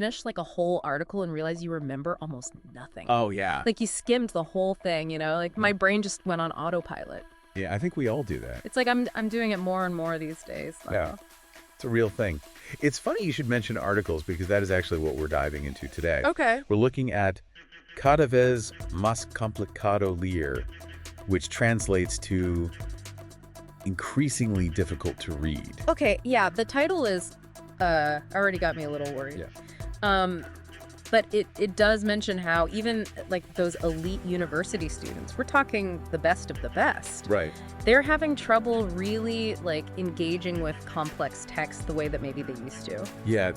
finish like a whole article and realize you remember almost nothing. Oh, yeah. Like you skimmed the whole thing, like my brain just went on autopilot. Yeah, I think we all do that. It's like I'm doing it more and more these days. Yeah, it's a real thing. It's funny you should mention articles because that is actually what we're diving into today. Okay. We're looking at Cada vez más complicado leer, which translates to increasingly difficult to read. Okay, yeah, the title is already got me a little worried. Yeah. But it does mention how even like those elite university students, we're talking the best of the best. Right. They're having trouble really like engaging with complex text the way that maybe they used to. Yeah,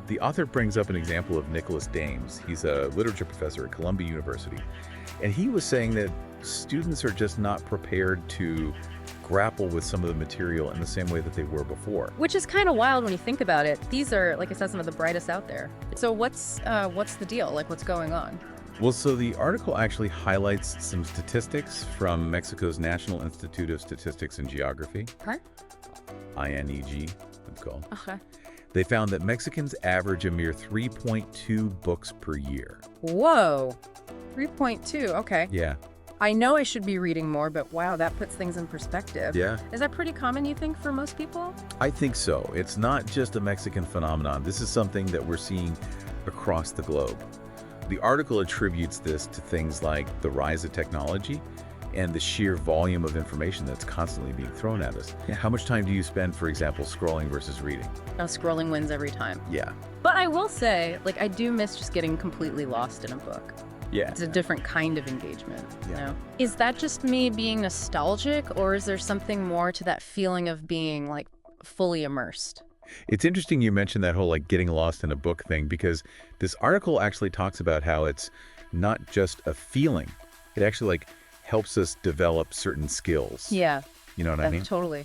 the author brings up an example of Nicholas Dames. He's a literature professor at Columbia University. And he was saying that students are just not prepared to grapple with some of the material in the same way that they were before. Which is kind of wild when you think about it. These are, like I said, some of the brightest out there. So what's the deal? Like, what's going on? Well, so the article actually highlights some statistics from Mexico's National Institute of Statistics and Geography. Okay. INEG, it's called. Okay. They found that Mexicans average a mere 3.2 books per year. Whoa. 3.2. Okay. Yeah. I know I should be reading more, but wow, that puts things in perspective. Yeah. Is that pretty common, you think, for most people? I think so. It's not just a Mexican phenomenon. This is something that we're seeing across the globe. The article attributes this to things like the rise of technology and the sheer volume of information that's constantly being thrown at us. Yeah. How much time do you spend, for example, scrolling versus reading? Oh, scrolling wins every time. Yeah. But I will say, like, I do miss just getting completely lost in a book. Yeah. It's a different kind of engagement, you Yeah. know? Is that just me being nostalgic, or is there something more to that feeling of being, like, fully immersed? It's interesting you mentioned that whole like getting lost in a book thing, because this article actually talks about how it's not just a feeling. It actually like helps us develop certain skills. Yeah. You know what I mean? Totally.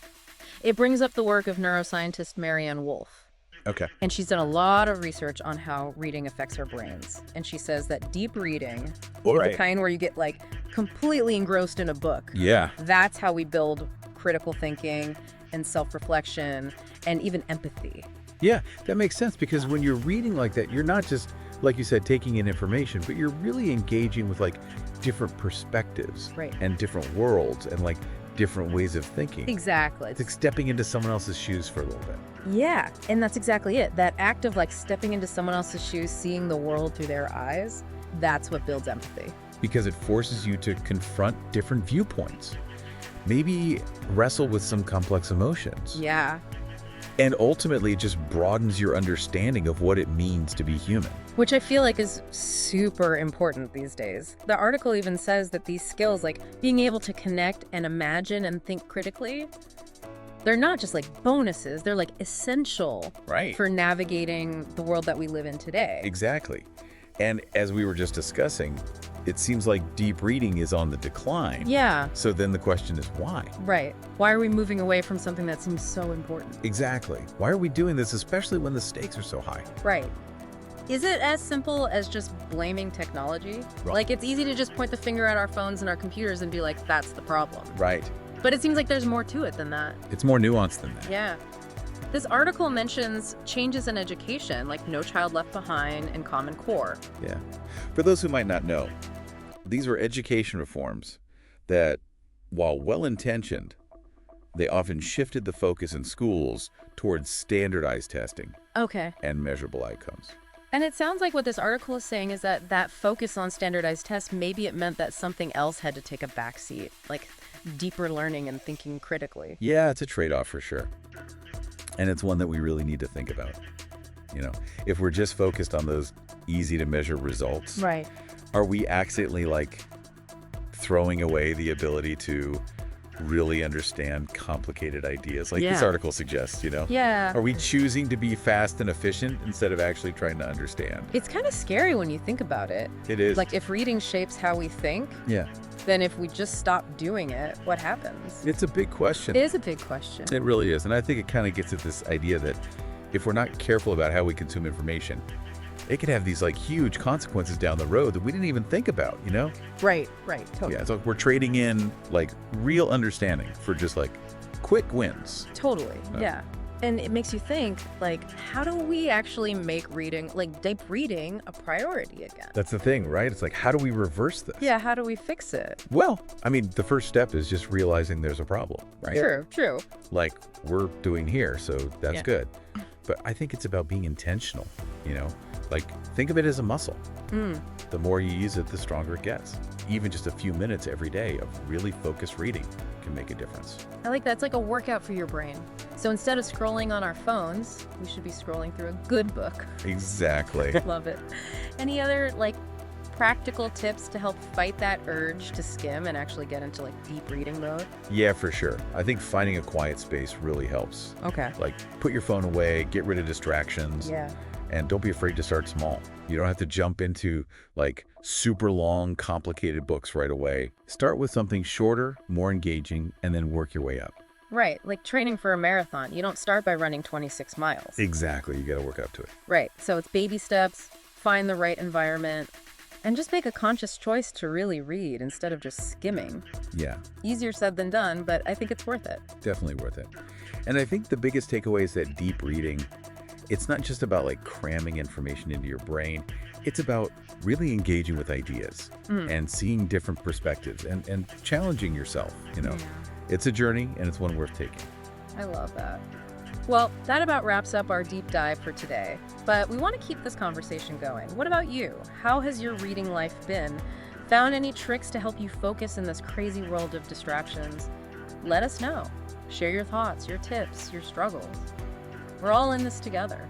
It brings up the work of neuroscientist Marianne Wolf. Okay. And she's done a lot of research on how reading affects our brains. And she says that deep reading, Right. the kind where you get like completely engrossed in a book, Yeah. that's how we build critical thinking and self-reflection and even empathy. Yeah, that makes sense, because when you're reading like that, you're not just, like you said, taking in information, but you're really engaging with like different perspectives Right. and different worlds and like different ways of thinking. Exactly. It's like stepping into someone else's shoes for a little bit. Yeah, and that's exactly it. That act of like stepping into someone else's shoes, seeing the world through their eyes, that's what builds empathy. Because it forces you to confront different viewpoints. Maybe wrestle with some complex emotions. Yeah. And ultimately, it just broadens your understanding of what it means to be human. Which I feel like is super important these days. The article even says that these skills, like being able to connect and imagine and think critically, they're not just like bonuses, they're like essential Right. for navigating the world that we live in today. Exactly. And as we were just discussing, it seems like deep reading is on the decline. Yeah, So then the question is why? right. Why are we moving away from something that seems so important? Exactly. Why are we doing this, especially when the stakes are so high? Right. Is it as simple as just blaming technology? Right. Like, it's easy to just point the finger at our phones and our computers and be like, that's the problem. Right. But it seems like there's more to it than that. It's more nuanced than that. Yeah. This article mentions changes in education, like No Child Left Behind and Common Core. Yeah. For those who might not know, these were education reforms that, while well-intentioned, they often shifted the focus in schools towards standardized testing Okay. and measurable outcomes. And it sounds like what this article is saying is that focus on standardized tests, maybe it meant that something else had to take a backseat, like deeper learning and thinking critically. Yeah, it's a trade-off for sure. And it's one that we really need to think about. You know, if we're just focused on those easy to measure results, Right. are we accidentally like throwing away the ability to really understand complicated ideas like this Yeah. article suggests, you know? Yeah. Are we choosing to be fast and efficient instead of actually trying to understand? It's kind of scary when you think about it. It is. Like, if reading shapes how we think, yeah, then if we just stop doing it, what happens? it's a big question. It is a big question. It really is. And I think it kind of gets at this idea that if we're not careful about how we consume information, it could have these like huge consequences down the road that we didn't even think about, you know? Right, totally. Yeah, so we're trading in like real understanding for just like quick wins. Totally, Uh, yeah. And it makes you think, like, how do we actually make reading, like deep reading, a priority again? That's the thing, right? It's like, how do we reverse this? Yeah, how do we fix it? Well, I mean, the first step is just realizing there's a problem, right? True. Like we're doing here, so that's Yeah. good. But I think it's about being intentional, you know? Like, think of it as a muscle. The more you use it, the stronger it gets. Even just a few minutes every day of really focused reading can make a difference. I like that. It's like a workout for your brain. So instead of scrolling on our phones, we should be scrolling through a good book. Exactly. Love it. Any other, like, practical tips to help fight that urge to skim and actually get into, like, deep reading mode? Yeah, for sure. I think finding a quiet space really helps. Okay. Like, put your phone away, get rid of distractions. Yeah. And don't be afraid to start small. You don't have to jump into like super long, complicated books right away. Start with something shorter, more engaging, and then work your way up. Right. Like training for a marathon. You don't start by running 26 miles. Exactly. You got to work up to it. Right. So it's baby steps, find the right environment, and just make a conscious choice to really read instead of just skimming. Yeah, Easier said than done, but I think it's worth it. definitely worth it. And I think the biggest takeaway is that deep reading, it's not just about like cramming information into your brain. It's about really engaging with ideas and seeing different perspectives and challenging yourself, you know. It's a journey and it's one worth taking. I love that. Well, that about wraps up our deep dive for today. But we want to keep this conversation going. What about you? How has your reading life been? Found any tricks to help you focus in this crazy world of distractions? Let us know. Share your thoughts, your tips, your struggles. We're all in this together.